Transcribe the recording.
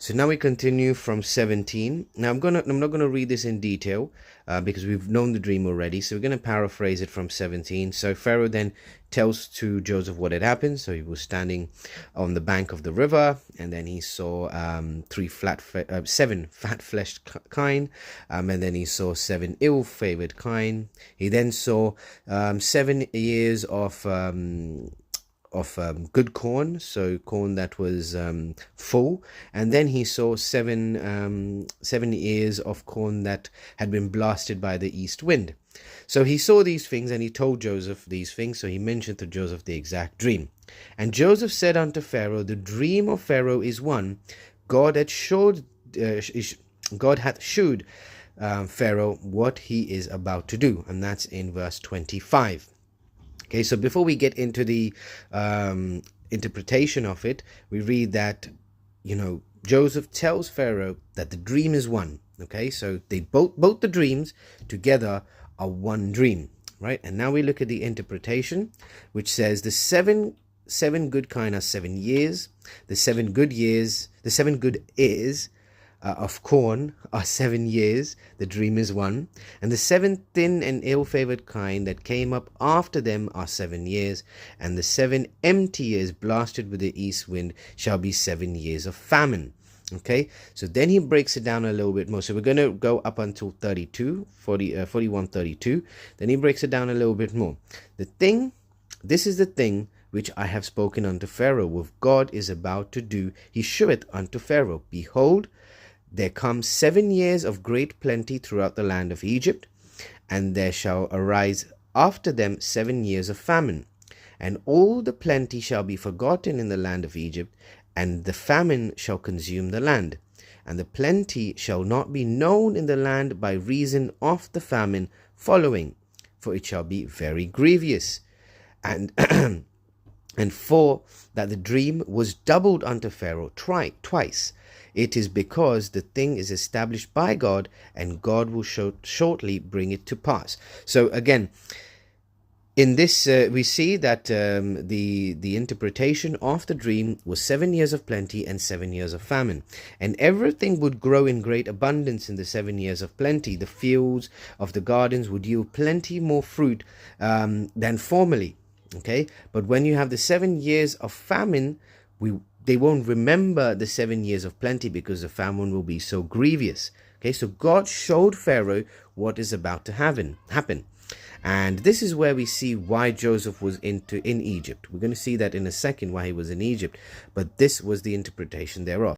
So now we continue from 17. Now I'm not gonna read this in detail because we've known the dream already. So we're gonna paraphrase it from 17. So Pharaoh then tells to Joseph what had happened. So he was standing on the bank of the river, and then he saw seven fat-fleshed kine, and then he saw 7 ill-favored kine. He then saw 7 years of good corn, so corn that was full, and then he saw 7 ears of corn that had been blasted by the east wind. So he saw these things, and he told Joseph these things. So he mentioned to Joseph the exact dream. And Joseph said unto Pharaoh, the dream of Pharaoh is one. God hath showed Pharaoh what he is about to do. And that's in verse 25. Okay, so before we get into the interpretation of it, we read that, Joseph tells Pharaoh that the dream is one. Okay, so they both the dreams together are one dream, right? And now we look at the interpretation, which says the seven good kine are 7 years. The 7 good ears of corn are 7 years. The dream is one. And the 7 thin and ill-favored kine that came up after them are 7 years. And the 7 empty years blasted with the east wind shall be 7 years of famine. Okay, so then he breaks it down a little bit more. So we're going to go up until 41, 32. Then he breaks it down a little bit more. This is the thing which I have spoken unto Pharaoh, which God is about to do. He sheweth unto Pharaoh, behold, there come 7 years of great plenty throughout the land of Egypt, and there shall arise after them 7 years of famine. And all the plenty shall be forgotten in the land of Egypt, and the famine shall consume the land. And the plenty shall not be known in the land by reason of the famine following, for it shall be very grievous. And and for that the dream was doubled unto Pharaoh twice. It is because the thing is established by God, and God will shortly bring it to pass. So again, in this we see that the interpretation of the dream was 7 years of plenty and 7 years of famine, and everything would grow in great abundance in the 7 years of plenty. The fields of the gardens would yield plenty more fruit than formerly. Okay, but when you have the 7 years of famine, they won't remember the 7 years of plenty, because the famine will be so grievous. Okay, so God showed Pharaoh what is about to happen. And this is where we see why Joseph was in Egypt. We're going to see that in a second, why he was in Egypt. But this was the interpretation thereof.